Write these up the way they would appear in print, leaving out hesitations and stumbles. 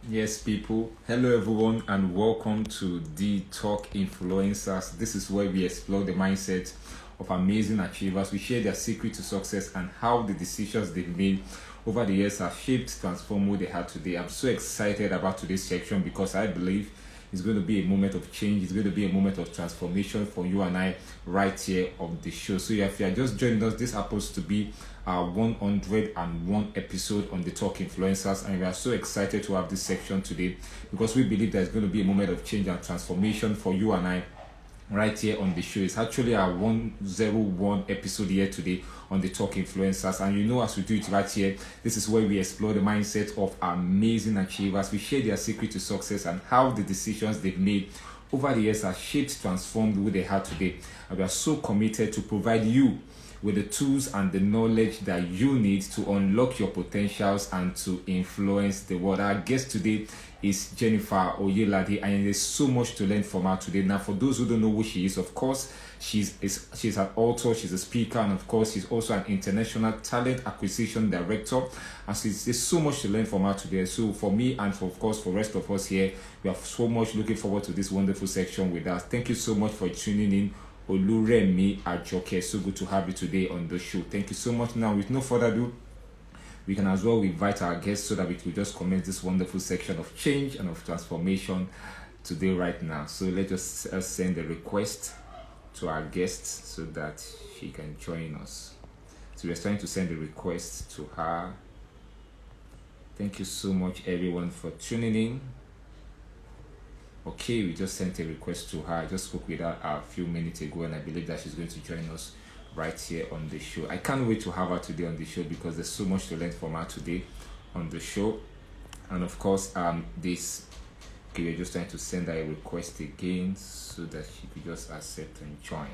Yes, people. Hello, everyone, and welcome to the Talk Influencers. This is where we explore the mindset of amazing achievers. We share their secret to success and how the decisions they've made over the years have shaped, transformed who they are today. I'm so excited about today's section because I believe it's going to be a moment of change. It's going to be a moment of transformation for you and I right here on the show. So if you are just joining us, this happens to be our 101 episode on the Talk Influencers, and we are so excited to have this section today because we believe there's going to be a moment of change and transformation for you and I right here on the show. It's actually our 101 episode here today on the Talk Influencers. And as we do it right here, this is where we explore the mindset of amazing achievers. We share their secret to success and how the decisions they've made over the years have shaped, transformed who they are today. And we are so committed to provide you with the tools and the knowledge that you need to unlock your potentials and to influence the world. Our guest today is Jennifer Oyelade, and there's so much to learn from her today. Now, for those who don't know who she is, of course, she's an author, she's a speaker, and of course, she's also an international talent acquisition director. And there's so much to learn from her today. So, for me, and of course, for the rest of us here, we are so much looking forward to this wonderful section with us. Thank you so much for tuning in. Oluremi Ajoke, so good to have you today on the show. Thank you so much. Now, with no further ado, we can as well invite our guests so that we can just commence this wonderful section of change and of transformation today, right now. So let's just send a request to our guests so that she can join us. So we're trying to send a request to her. Thank you so much, everyone, for tuning in. Okay, we just sent a request to her. I just spoke with her a few minutes ago, and I believe that she's going to join us right here on the show. I can't wait to have her today on the show because there's so much to learn from her today on the show. And of course, we're just trying to send her a request again so that she could just accept and join.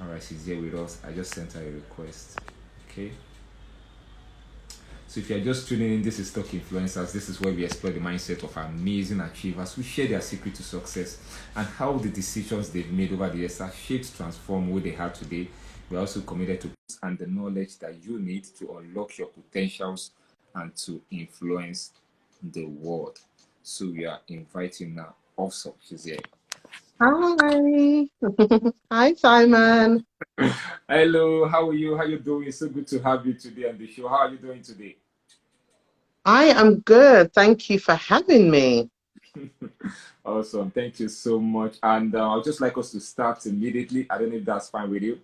All right, she's here with us. I just sent her a request. Okay. So if you're just tuning in, this is Talk Influencers. This is where we explore the mindset of amazing achievers who share their secret to success and how the decisions they've made over the years have shaped, transformed who they are today. We're also committed to and the knowledge that you need to unlock your potentials and to influence the world. So we are inviting now. Also, she's here. Hi. Hi, Simon. Hello, how are you? How are you doing? It's so good to have you today on the show. How are you doing today? I am good. Thank you for having me. Awesome. Thank you so much. And I'd just like us to start immediately. I don't know if that's fine with you.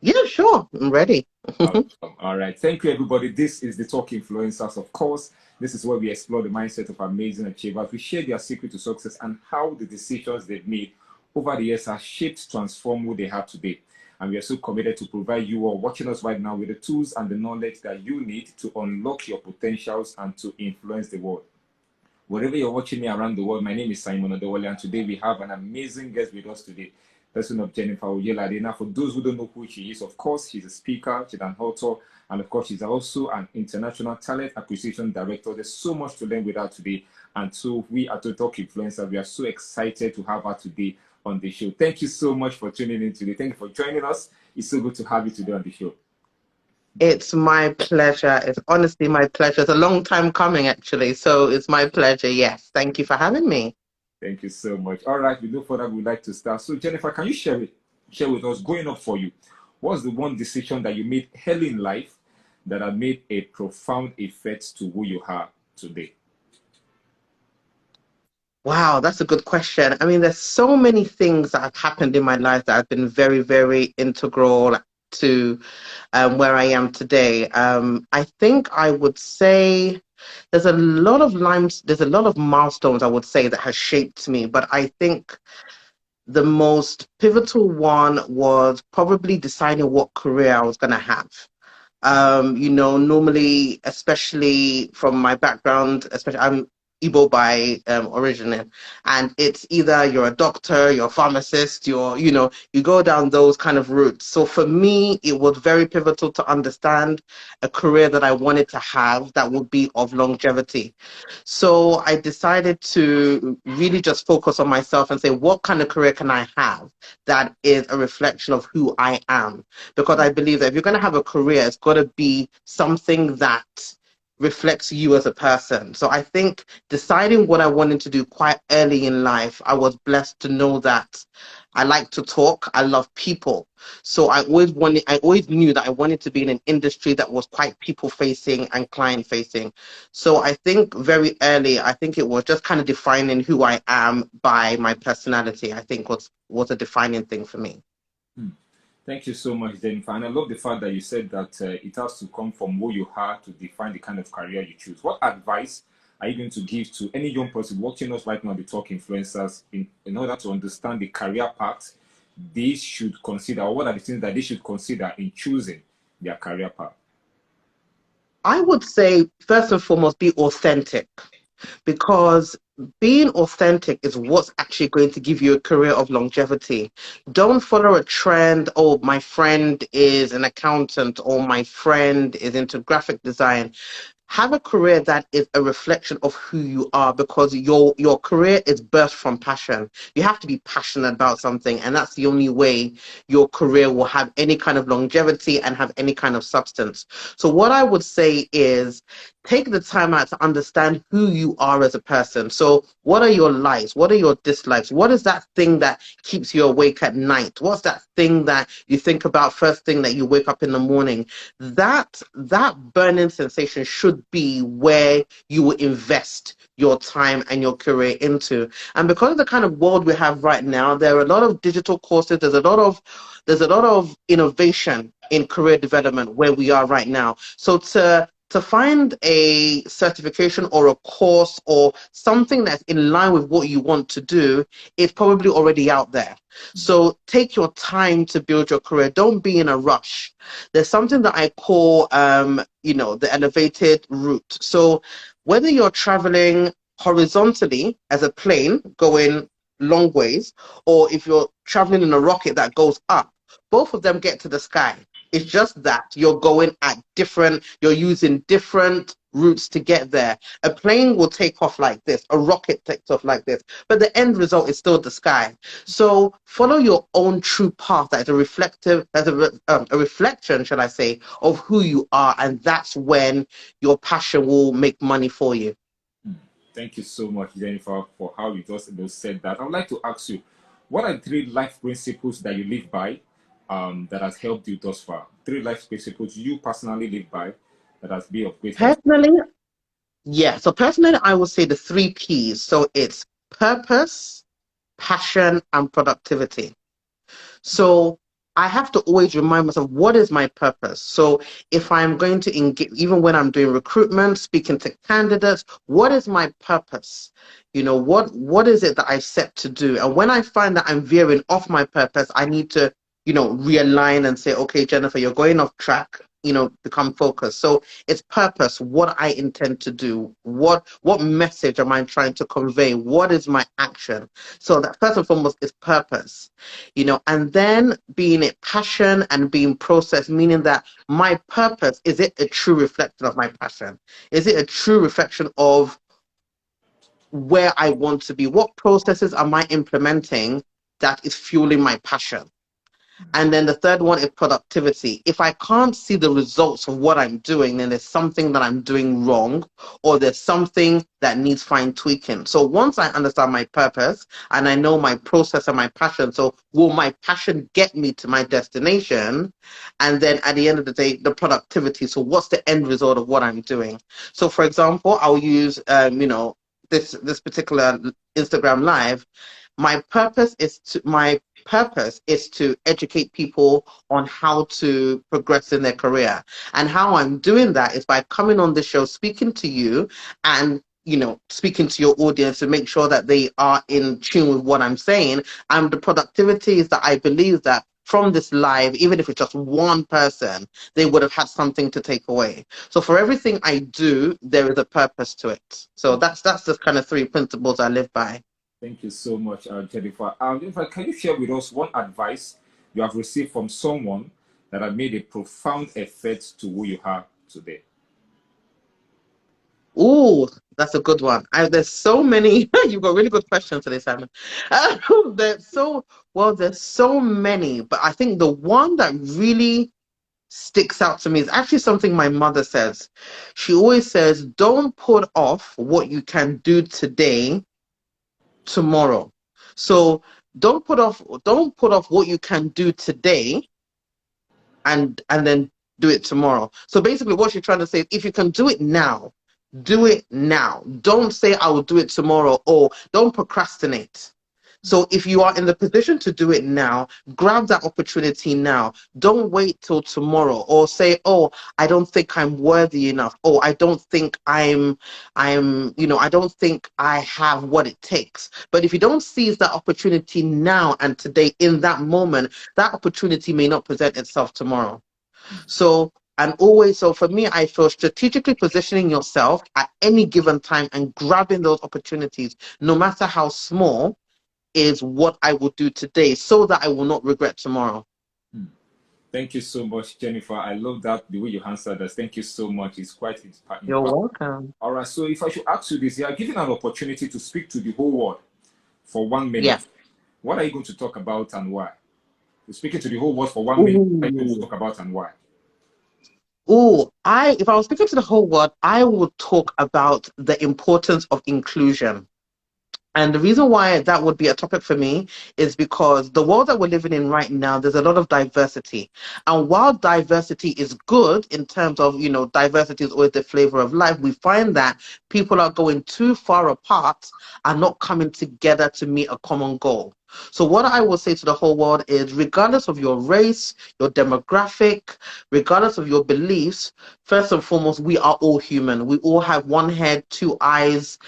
Yeah, sure. I'm ready. Awesome. All right. Thank you, everybody. This is the Talk Influencers. Of course, this is where we explore the mindset of amazing achievers. We share their secret to success and how the decisions they've made over the years have shaped, transformed who they are today. And we are so committed to provide you all watching us right now with the tools and the knowledge that you need to unlock your potentials and to influence the world. Wherever you're watching me around the world, my name is Simon Odewale, and today we have an amazing guest with us today, person of Jennifer Oyelade. Now, for those who don't know who she is, of course, she's a speaker, she's an author, and of course, she's also an international talent acquisition director. There's so much to learn with her today, and so we at the Talk Influencer, we are so excited to have her today on the show. Thank you so much for tuning in today. Thank you for joining us. It's so good to have you today on the show. It's my pleasure. It's honestly my pleasure. It's a long time coming, actually. So it's my pleasure. Yes. Thank you for having me. Thank you so much. All right, with no further, we'd like to start. So, Jennifer, can you share with us, growing up for you, what's the one decision that you made early in life that had made a profound effect to who you are today? Wow, that's a good question. I mean, there's so many things that have happened in my life that have been very, very integral to where I am today. I think I would say there's a lot of milestones I would say that has shaped me, but I think the most pivotal one was probably deciding what career I was going to have. Normally, especially from my background, especially Igbo by origin, and it's either you're a doctor, you're a pharmacist, you go down those kind of routes. So for me, it was very pivotal to understand a career that I wanted to have that would be of longevity. So I decided to really just focus on myself and say, what kind of career can I have that is a reflection of who I am? Because I believe that if you're going to have a career, it's got to be something that reflects you as a person. So I think deciding what I wanted to do quite early in life, I was blessed to know that I like to talk, I love people. So I always knew that I wanted to be in an industry that was quite people facing and client facing. So I think very early, I think it was just kind of defining who I am by my personality, I think was a defining thing for me. Hmm. Thank you so much, Jennifer. And I love the fact that you said that it has to come from who you are to define the kind of career you choose. What advice are you going to give to any young person watching us right now, the Talk Influencers, in order to understand the career path they should consider, or what are the things that they should consider in choosing their career path? I would say, first and foremost, be authentic, because being authentic is what's actually going to give you a career of longevity. Don't follow a trend. Oh, my friend is an accountant, or my friend is into graphic design. Have a career that is a reflection of who you are, because your career is birthed from passion. You have to be passionate about something, and that's the only way your career will have any kind of longevity and have any kind of substance. So what I would say is take the time out to understand who you are as a person. So what are your likes? What are your dislikes? What is that thing that keeps you awake at night? What's that thing that you think about first thing that you wake up in the morning? That burning sensation should be where you will invest your time and your career into. And because of the kind of world we have right now, there are a lot of digital courses, there's a lot of innovation in career development where we are right now. So to find a certification or a course or something that's in line with what you want to do is probably already out there. So take your time to build your career. Don't be in a rush. There's something that I call, the elevated route. So whether you're traveling horizontally as a plane going long ways, or if you're traveling in a rocket that goes up, both of them get to the sky. It's just that you're using different routes to get there. A plane will take off like this, a rocket takes off like this, but the end result is still the sky. So follow your own true path that is a reflection, shall I say, of who you are, and that's when your passion will make money for you. Hmm. Thank you so much, Jennifer, for how you just said that. I would like to ask you, what are three life principles that you live by that has helped you thus far? Three life principles you personally live by that has been of great help. Personally, yeah. So personally, I would say the three P's. So it's purpose, passion, and productivity. So I have to always remind myself, what is my purpose? So if I'm going to engage, even when I'm doing recruitment, speaking to candidates, what is my purpose? What is it that I set to do? And when I find that I'm veering off my purpose, I need to, realign and say, okay, Jennifer, you're going off track. Become focused. So it's purpose, what I intend to do, what message am I trying to convey, what is my action? So that first and foremost is purpose, and then being it passion and being process, meaning that my purpose, is it a true reflection of my passion? Is it a true reflection of where I want to be? What processes am I implementing that is fueling my passion? And then the third one is productivity. If I can't see the results of what I'm doing, then there's something that I'm doing wrong, or there's something that needs fine tweaking. So once I understand my purpose and I know my process and my passion, so will my passion get me to my destination? And then at the end of the day, the productivity. So what's the end result of what I'm doing? So for example, I'll use, this particular Instagram live. My purpose is to educate people on how to progress in their career. And how I'm doing that is by coming on the show, speaking to you, and speaking to your audience to make sure that they are in tune with what I'm saying. And the productivity is that I believe that from this live, even if it's just one person, they would have had something to take away. So for everything I do, there is a purpose to it. So that's the kind of three principles I live by. Thank you so much, Jennifer. Jennifer, can you share with us one advice you have received from someone that had made a profound effect to who you are today? Oh, that's a good one. There's so many. You've got really good questions today, Simon. There's so well. There's so many, but I think the one that really sticks out to me is actually something my mother says. She always says, "Don't put off what you can do today tomorrow." So don't put off what you can do today and then do it tomorrow. So basically what she's trying to say is if you can do it now, do it now. Don't say I will do it tomorrow or don't procrastinate. So if you are in the position to do it now, grab that opportunity now. Don't wait till tomorrow or say, "Oh, I don't think I'm worthy enough. Oh, I don't think I don't think I have what it takes." But if you don't seize that opportunity now and today in that moment, that opportunity may not present itself tomorrow. So, and always, so for me, I feel strategically positioning yourself at any given time and grabbing those opportunities, no matter how small, is what I will do today so that I will not regret tomorrow. Thank you so much, Jennifer. I love that the way you answered us. Thank you so much. It's quite You're impactful. welcome. All right. So if I should ask you this, you are given an opportunity to speak to the whole world for 1 minute. Yeah. What are you going to talk about and why? You're speaking to the whole world for 1 minute. What are you going to Ooh. talk about and why? Ooh, if I was speaking to the whole world, I would talk about the importance of inclusion. And the reason why that would be a topic for me is because the world that we're living in right now, there's a lot of diversity. And while diversity is good in terms of, diversity is always the flavor of life, we find that people are going too far apart and not coming together to meet a common goal. So what I will say to the whole world is regardless of your race, your demographic, regardless of your beliefs, first and foremost, we are all human. We all have one head, two eyes,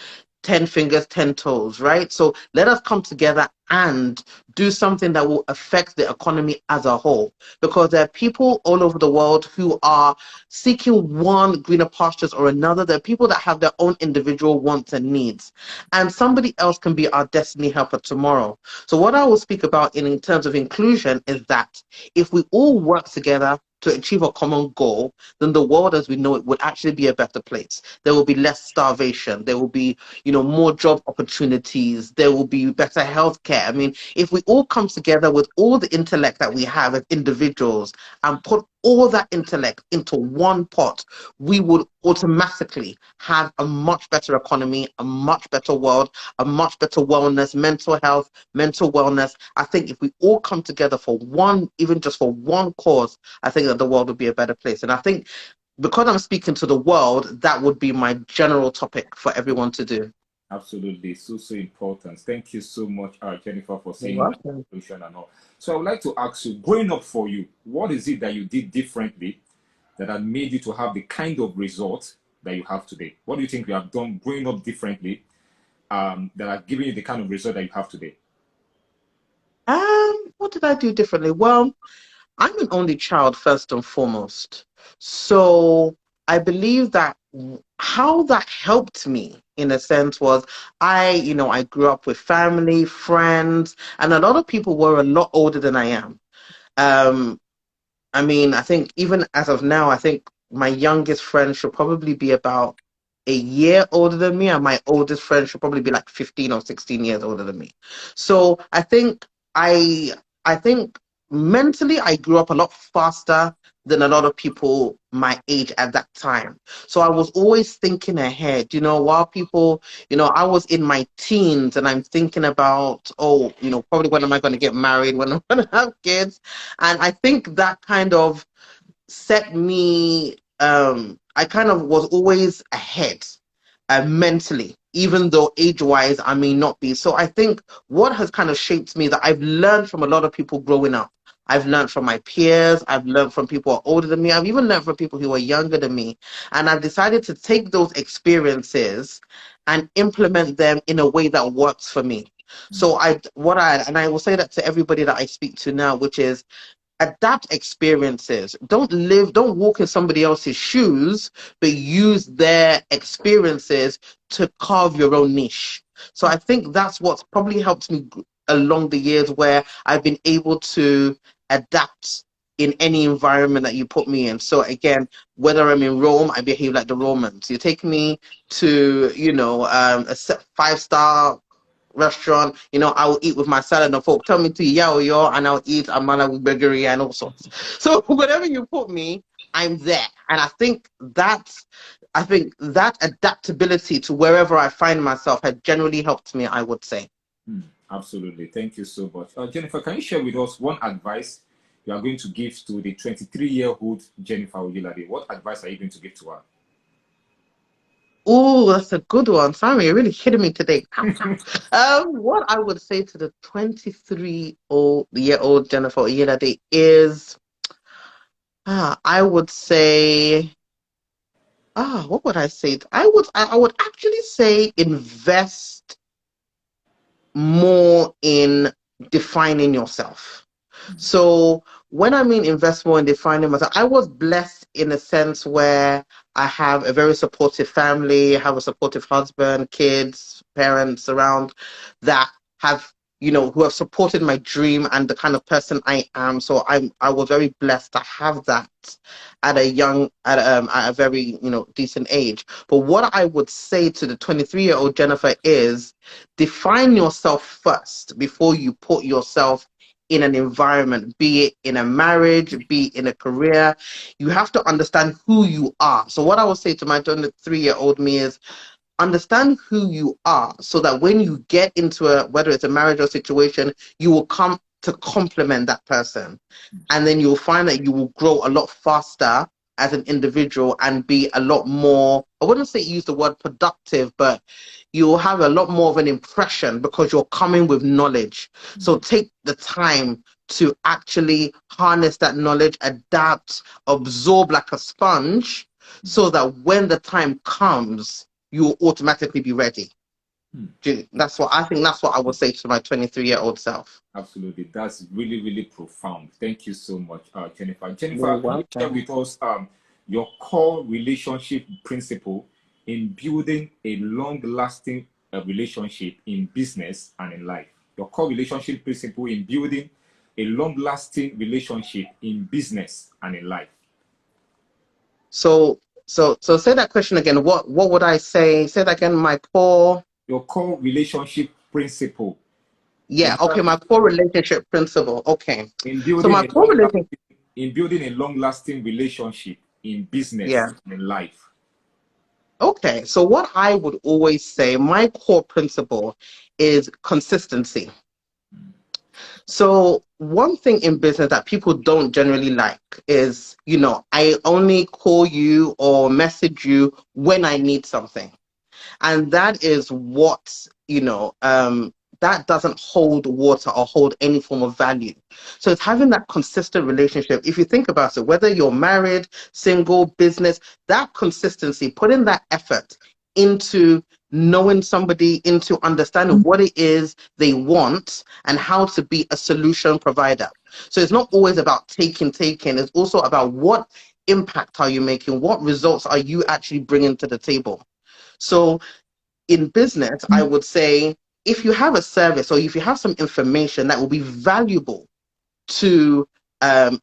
10 fingers, 10 toes, right? So let us come together and do something that will affect the economy as a whole. Because there are people all over the world who are seeking one greener pastures or another. There are people that have their own individual wants and needs. And somebody else can be our destiny helper tomorrow. So what I will speak about in terms of inclusion is that if we all work together to achieve a common goal, then the world as we know it would actually be a better place. There will be less starvation. There will be, more job opportunities. There will be better healthcare. I mean, if we all come together with all the intellect that we have as individuals and put all that intellect into one pot, we would automatically have a much better economy, a much better world, a much better wellness, mental health, mental wellness. I think if we all come together for one, even just for one cause, I think that the world would be a better place. And I think because I'm speaking to the world, that would be my general topic for everyone to do. Absolutely. So, so important. Thank you so much, Jennifer, for You're saying that welcome. solution and all. So I would like to ask you, growing up for you, what is it that you did differently that had made you to have the kind of result that you have today? What do you think you have done growing up differently that have given you the kind of result that you have today? What did I do differently? Well, I'm an only child first and foremost. So I believe that how that helped me in a sense was I grew up with family, friends, and a lot of people were a lot older than I am. Um, I mean, I think even as of now, I think my youngest friend should probably be about a year older than me, and my oldest friend should probably be like 15 or 16 years older than me. So I I think mentally I grew up a lot faster than a lot of people my age at that time. So I was always thinking ahead, while people, I was in my teens and I'm thinking about, oh, probably when am I going to get married, when I'm going to have kids. And I think that kind of set me I kind of was always ahead mentally, even though age-wise I may not be. So I think what has kind of shaped me that I've learned from a lot of people growing up. I've learned from my peers, I've learned from people who are older than me, I've even learned from people who are younger than me. And I've decided to take those experiences and implement them in a way that works for me. So I will say that to everybody that I speak to now, which is adapt experiences. Don't walk in somebody else's shoes, but use their experiences to carve your own niche. So I think that's what's probably helped me along the years, where I've been able to adapt in any environment that you put me in. So again, whether I'm in Rome, I behave like the Romans. You take me to, a 5-star restaurant, I will eat with my salad and fork. Tell me to yao yo, and I'll eat amala with burgery and all sorts. So whatever you put me, I'm there. And I think that adaptability to wherever I find myself has generally helped me, I would say. Absolutely. Thank you so much. Jennifer, can you share with us one advice you are going to give to the 23-year-old Jennifer Oyelade? What advice are you going to give to her? Oh, that's a good one. Sorry, you're really hitting me today. What I would say to the 23-year-old Jennifer Oyelade is, I would say, what would I say? I would actually say invest more in defining yourself. So when I mean invest more in defining myself, I was blessed in a sense where I have a very supportive family, I have a supportive husband, kids, parents around that have, who have supported my dream and the kind of person I am. So I was very blessed to have that at a very, decent age. But what I would say to the 23-year-old Jennifer is define yourself first before you put yourself in an environment, be it in a marriage, be it in a career. You have to understand who you are. So what I would say to my 23-year-old me is understand who you are, so that when you get into whether it's a marriage or situation, you will come to complement that person. And then you'll find that you will grow a lot faster as an individual and be a lot more, I wouldn't say use the word productive, but you'll have a lot more of an impression because you're coming with knowledge. So take the time to actually harness that knowledge, adapt, absorb like a sponge, so that when the time comes, you will automatically be ready. That's what I think. That's what I would say to my 23-year-old self. Absolutely. That's really, really profound. Thank you so much, Jennifer. You're Jennifer, can you share welcome. with us your core relationship principle in building a long-lasting relationship in business and in life? Your core relationship principle in building a long-lasting relationship in business and in life. So say that question again. What would I say? Say that again. My core. Your core relationship principle Yeah. in Okay. My core relationship principle. Okay. in So building my a core relationship. long-lasting relationship in business Yeah. and in life. Okay. So what I would always say, my core principle is consistency. So one thing in business that people don't generally like is, I only call you or message you when I need something. And that is what, that doesn't hold water or hold any form of value. So it's having that consistent relationship. If you think about it, whether you're married, single, business, that consistency, putting that effort into knowing somebody, into understanding what it is they want and how to be a solution provider. So it's not always about taking, it's also about what impact are you making, what results are you actually bringing to the table. So in business, I would say if you have a service or if you have some information that will be valuable to a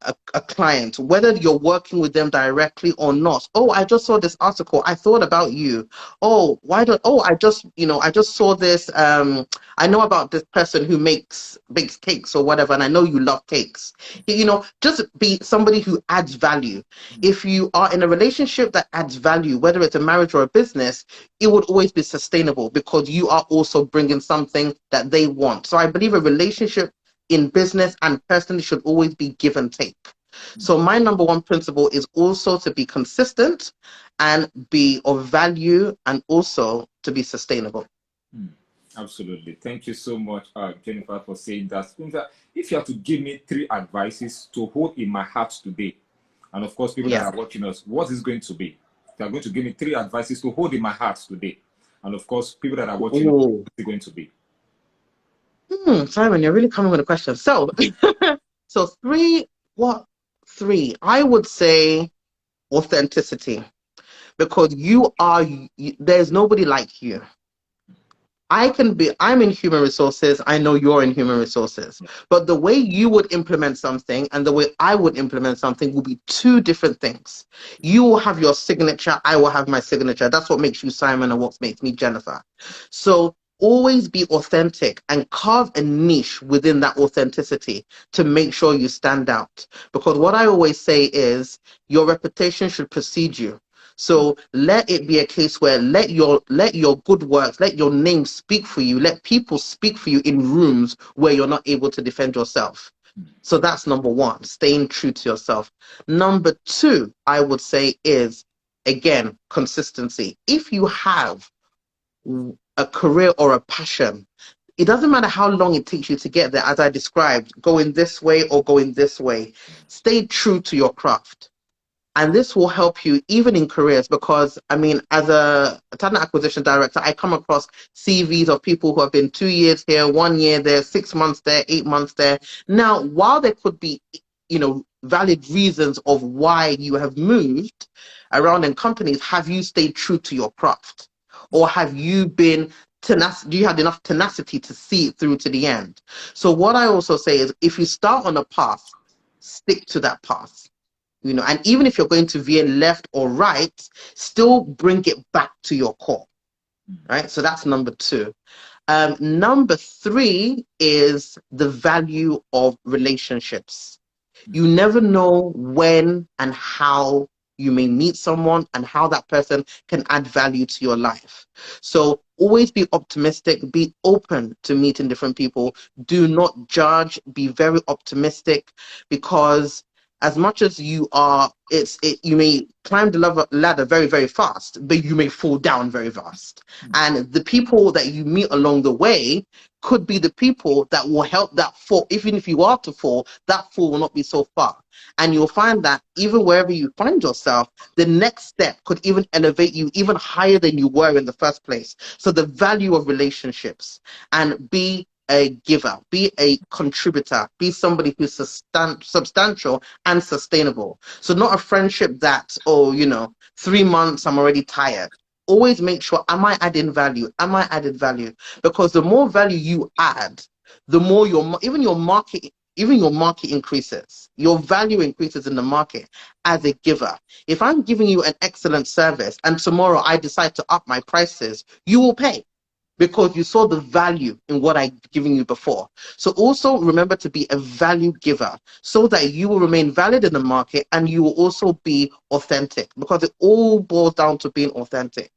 client, whether you're working with them directly or not. Oh, I just saw this article. I thought about you. Oh, why don't? Oh, I just saw this. I know about this person who bakes cakes or whatever, and I know you love cakes. Just be somebody who adds value. If you are in a relationship that adds value, whether it's a marriage or a business, it would always be sustainable because you are also bringing something that they want. So I believe a relationship in business and personally should always be give and take. So my number one principle is also to be consistent and be of value and also to be sustainable. Absolutely. Thank you so much, Jennifer, for saying that. If you have to give me three advices to hold in my heart today, and of course, people that Yeah. are watching us, what is going to be? You are going to give me three advices to hold in my heart today, and of course, people that are watching us, Ooh. what is it going to be? Simon, you're really coming with a question. So, so three, what three? I would say authenticity because there's nobody like you. I'm in human resources. I know you're in human resources. But the way you would implement something and the way I would implement something will be two different things. You will have your signature. I will have my signature. That's what makes you Simon and what makes me Jennifer. So always be authentic and carve a niche within that authenticity to make sure you stand out. Because what I always say is your reputation should precede you. So let it be a case where let your good works, let your name speak for you, let people speak for you in rooms where you're not able to defend yourself. So that's number one, staying true to yourself. Number two, I would say is again consistency. If you have a career or a passion, it doesn't matter how long it takes you to get there, as I described, going this way or going this way. Stay true to your craft, and this will help you even in careers because I mean as a talent acquisition director I come across CVs of people who have been 2 years here, 1 year there, 6 months there, 8 months there. Now while there could be valid reasons of why you have moved around in companies, have you stayed true to your craft, or have you been do you have enough tenacity to see it through to the end? So what I also say is if you start on a path, stick to that path, and even if you're going to veer left or right, still bring it back to your core, right? So that's number two. Number three is the value of relationships. You never know when and how you may meet someone and how that person can add value to your life. So always be optimistic, be open to meeting different people. Do not judge, be very optimistic because as much as you may climb the ladder very, very fast, but you may fall down very fast. And the people that you meet along the way could be the people that will help that fall. Even if you are to fall, that fall will not be so far. And you'll find that even wherever you find yourself, the next step could even elevate you even higher than you were in the first place. So the value of relationships, and be a giver, be a contributor, be somebody who's substantial and sustainable. So not a friendship that, 3 months, I'm already tired. Always make sure, am I adding value? Am I adding value? Because the more value you add, the more even your market increases. Your value increases in the market as a giver. If I'm giving you an excellent service and tomorrow I decide to up my prices, you will pay because you saw the value in what I've given you before. So also remember to be a value giver so that you will remain valid in the market and you will also be authentic, because it all boils down to being authentic.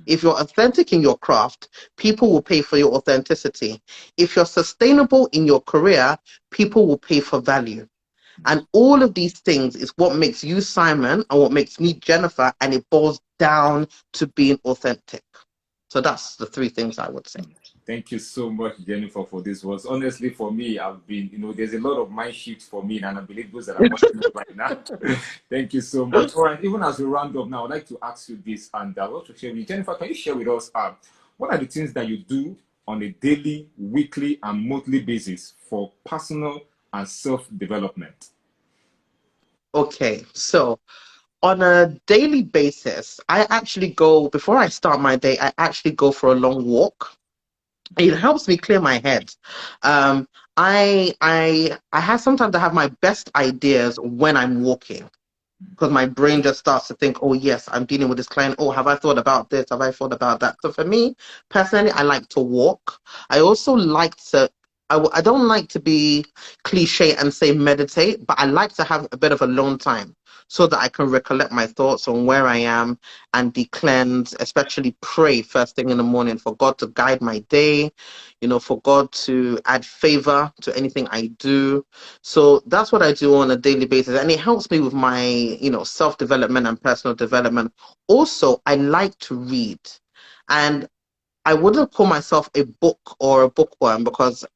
If you're authentic in your craft, people will pay for your authenticity. If you're sustainable in your career, people will pay for value. And all of these things is what makes you Simon and what makes me Jennifer, and it boils down to being authentic. So that's the three things I would say. Thank you so much, Jennifer, for this words. Honestly, for me, I've been, there's a lot of mind shifts for me, and I believe those that are watching it right now. Thank you so much. All right, even as we round up now, I'd like to ask you this, and I want to share with you. Jennifer, can you share with us what are the things that you do on a daily, weekly, and monthly basis for personal and self-development? Okay, so on a daily basis, I actually go, before I start my day, I actually go for a long walk. It helps me clear my head. Um, I have sometimes I have my best ideas when I'm walking, because my brain just starts to think, oh yes, I'm dealing with this client. Oh, have I thought about this? Have I thought about that? So for me personally, I like to walk. I also like to. I don't like to be cliche and say meditate, but I like to have a bit of alone time so that I can recollect my thoughts on where I am and de-cleanse, especially pray first thing in the morning for God to guide my day, for God to add favor to anything I do. So that's what I do on a daily basis, and it helps me with my, self-development and personal development. Also, I like to read, and I wouldn't call myself a book or a bookworm because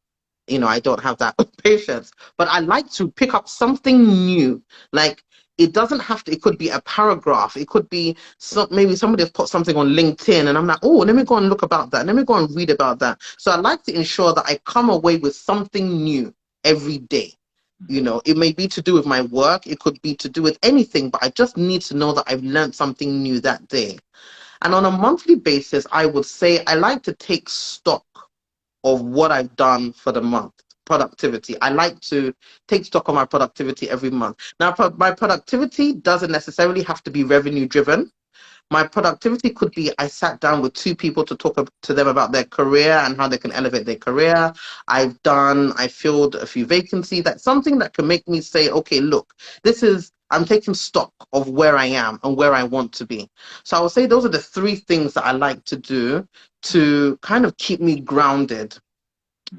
I don't have that patience, but I like to pick up something new. Like it doesn't have to, it could be a paragraph. It could be maybe somebody has put something on LinkedIn and I'm like, oh, let me go and look about that. Let me go and read about that. So I like to ensure that I come away with something new every day. You know, it may be to do with my work. It could be to do with anything, but I just need to know that I've learned something new that day. And on a monthly basis, I would say I like to take stock of what I've done for the month. Productivity. I like to take stock of my productivity every month. Now, my productivity doesn't necessarily have to be revenue driven. My productivity could be I sat down with two people to talk to them about their career and how they can elevate their career. I filled a few vacancies. That's something that can make me say, okay, look, I'm taking stock of where I am and where I want to be. So I would say those are the three things that I like to do to kind of keep me grounded,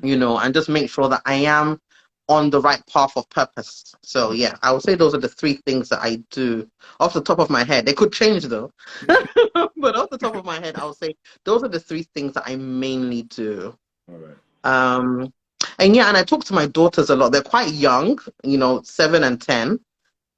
you know, and just make sure that I am on the right path of purpose. So yeah, I would say those are the three things that I do off the top of my head. They could change though, but off the top of my head, I would say those are the three things that I mainly do. All right. Um, and yeah, and I talk to my daughters a lot. They're quite young, you know, 7 and 10.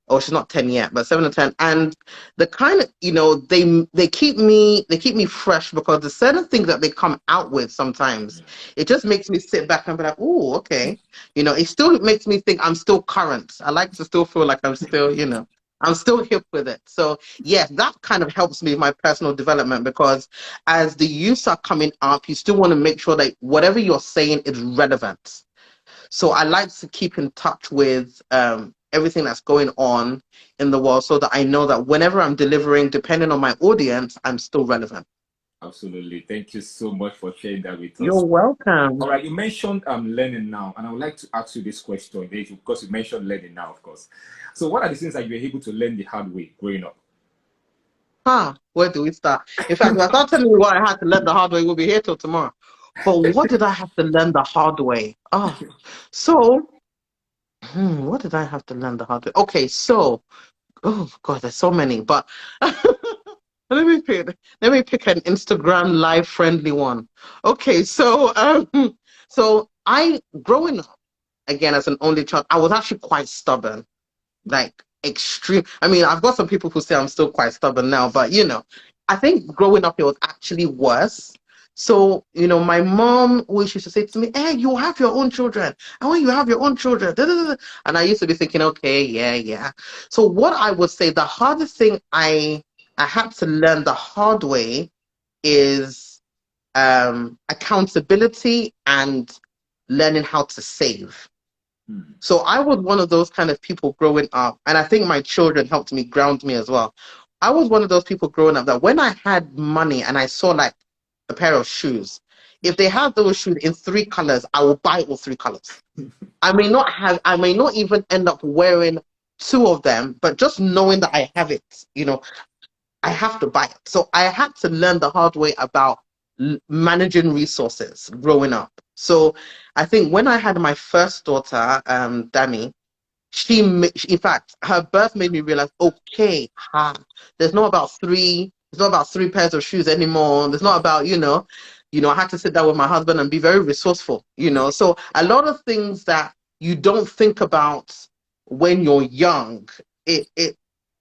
Oh, she's not 10 yet, but 7 and 10. And the kind of, you know, they keep me fresh because the certain things that they come out with sometimes, it just makes me sit back and be like, oh, okay. You know, it still makes me think I'm still current. I like to still feel like I'm still, you know, I'm still hip with it. So yes, that kind of helps me with my personal development because as the youths are coming up, you still want to make sure that whatever you're saying is relevant. So I like to keep in touch with everything that's going on in the world so that I know that whenever I'm delivering, depending on my audience, I'm still relevant. Absolutely. Thank you so much for sharing that with us. You're All welcome. right, you mentioned learning now, and I would like to ask you this question because you mentioned learning now, of course. So, what are the things that you were able to learn the hard way growing up? Where do we start? In fact, if I start telling you what I had to learn the hard way, we'll be here till tomorrow. But what did I have to learn the hard way? So, what did I have to learn the hard way? Okay, so, oh God, there's so many, but let me pick an Instagram live friendly one. Okay, so I growing up again as an only child, I was actually quite stubborn, like extreme. I mean, I've got some people who say I'm still quite stubborn now, but you know, I think growing up it was actually worse. So, you know, my mom always used to say to me, hey, you have your own children. And when you have your own children, da, da, da, da." And I used to be thinking, okay, yeah, yeah. So what I would say, the hardest thing I had to learn the hard way is accountability and learning how to save. Hmm. So I was one of those kind of people growing up, and I think my children helped me ground me as well. I was one of those people growing up that when I had money and I saw like a pair of shoes, if they have those shoes in three colors, I will buy all three colors. I may not even end up wearing two of them, but just knowing that I have it, you know, I have to buy it. So I had to learn the hard way about managing resources growing up. So I think when I had my first daughter, Danny, in fact, her birth made me realize, okay, there's not about three, it's not about three pairs of shoes anymore. There's not about, I had to sit down with my husband and be very resourceful, you know. So a lot of things that you don't think about when you're young, I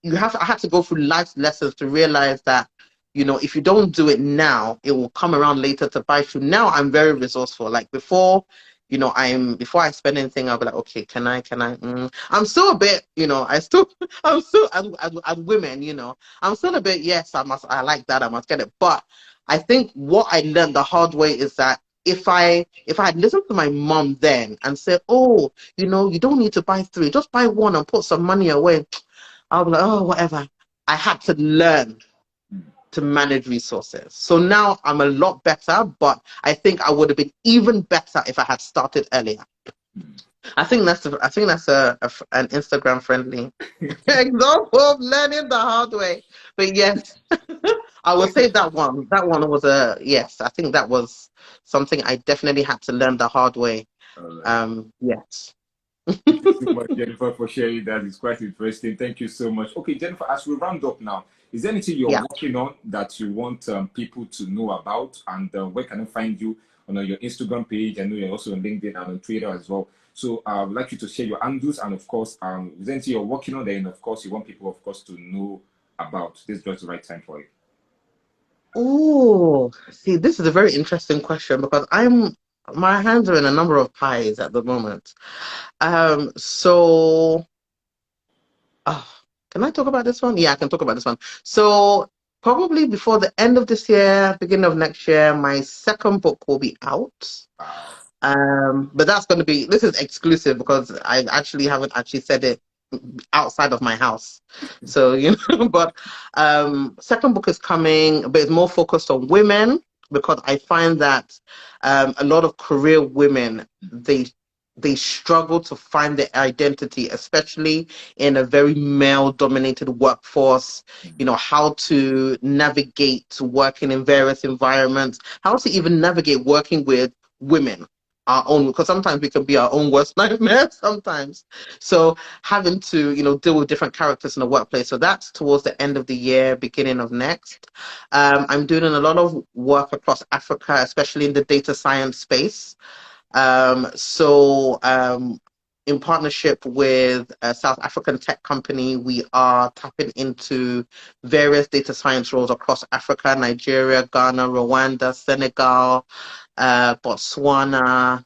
had to go through life lessons to realize that, you know, if you don't do it now, it will come around later to bite you. Now I'm very resourceful. Like before, before I spend anything, I'll be like, okay, can I? I'm still a bit, I'm still as women, I'm still a bit, yes, I like that, I must get it. But I think what I learned the hard way is that if I had listened to my mom then and said, oh, you don't need to buy three, just buy one and put some money away, I'll be like, oh, whatever. I had to learn to manage resources. So now I'm a lot better, but I think I would have been even better if I had started earlier. I think that's an Instagram friendly example of learning the hard way. But yes, I would say that one. That one was a yes. I think that was something I definitely had to learn the hard way. All right. Yes. Thank you so much, Jennifer, for sharing that. It's quite interesting. Thank you so much. Okay, Jennifer, as we round up now, is there anything you're Yeah. working on that you want people to know about? And where can I find you on your Instagram page? I know you're also on LinkedIn and on Twitter as well. So I would like you to share your handles, and of course, is there anything you're working on, then of course you want people, of course, to know about. This is just the right time for it. Oh, see, this is a very interesting question because my hands are in a number of pies at the moment. So, oh, can I talk about this one? Yeah, I can talk about this one. So, probably before the end of this year, beginning of next year, my second book will be out. Wow. But this is exclusive because I actually haven't actually said it outside of my house. So, but second book is coming, but it's more focused on women because I find that a lot of career women they struggle to find their identity, especially in a very male dominated workforce, how to navigate working in various environments, how to even navigate working with women our own, because sometimes we can be our own worst nightmare sometimes. So having to, deal with different characters in the workplace. So that's towards the end of the year, beginning of next. I'm doing a lot of work across Africa, especially in the data science space. In partnership with a South African tech company, we are tapping into various data science roles across Africa, Nigeria, Ghana, Rwanda, Senegal, Botswana.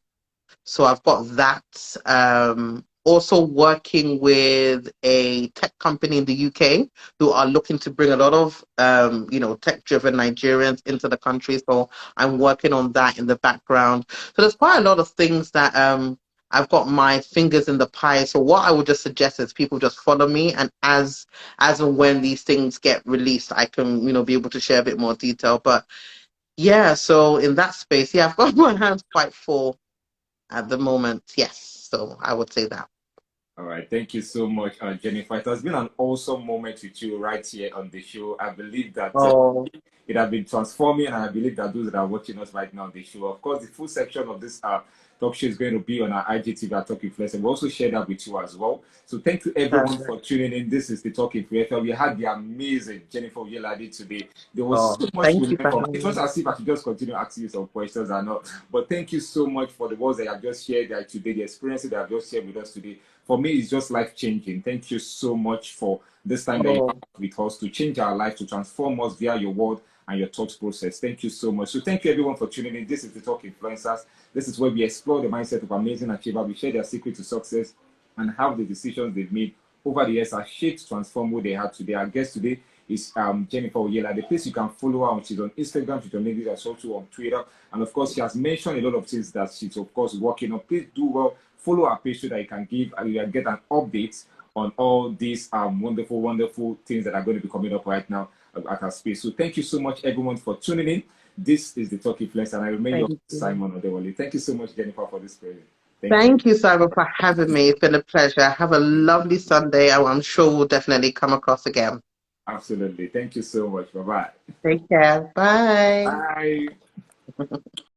So I've got that. Also working with a tech company in the UK who are looking to bring a lot of tech-driven Nigerians into the country. So I'm working on that in the background. So there's quite a lot of things that I've got my fingers in the pie. So what I would just suggest is people just follow me, and as and when these things get released, I can be able to share a bit more detail. But yeah, so in that space, yeah, I've got my hands quite full at the moment. Yes, so I would say that. All right, thank you so much, Jennifer. It has been an awesome moment with you right here on the show. I believe that Oh, it has been transforming, and I believe that those that are watching us right now on the show, of course, the full section of this talk show is going to be on our IGTV at Talk Influencer. We'll also share that with you as well. So thank you everyone perfect. for tuning in. This is the Talk Influencer. We had the amazing Jennifer Oyelade today. There was Oh, so much to thank you learn for from. It having was me. as if I could just continue asking you some questions and not. But thank you so much for the words that you have just shared today, the experiences that you have just shared with us today. For me, it's just life changing. Thank you so much for this time that you have Oh, with us to change our life, to transform us via your word and your thought process. Thank you so much. So thank you everyone for tuning in. This is the Talk Influencers. This is where we explore the mindset of amazing achievers. We share their secret to success and how the decisions they've made over the years are shaped to transform who they are today. Our guest today is Jennifer Oyelade. The place you can follow her on, she's on Instagram, she's on LinkedIn, she's also on Twitter. And of course, she has mentioned a lot of things that she's of course working on. Please do well, follow her page so that you can give and you can get an update on all these wonderful, wonderful things that are going to be coming up right now at our space. So thank you so much, everyone, for tuning in. This is the Talk Influence, and I remain your thank you. Simon Odewale. Thank you so much, Jennifer, for this present. Thank you. Thank you, Simon, for having me. It's been a pleasure. Have a lovely Sunday, and I'm sure we'll definitely come across again. Absolutely. Thank you so much. Bye-bye. Take care. Bye. Bye.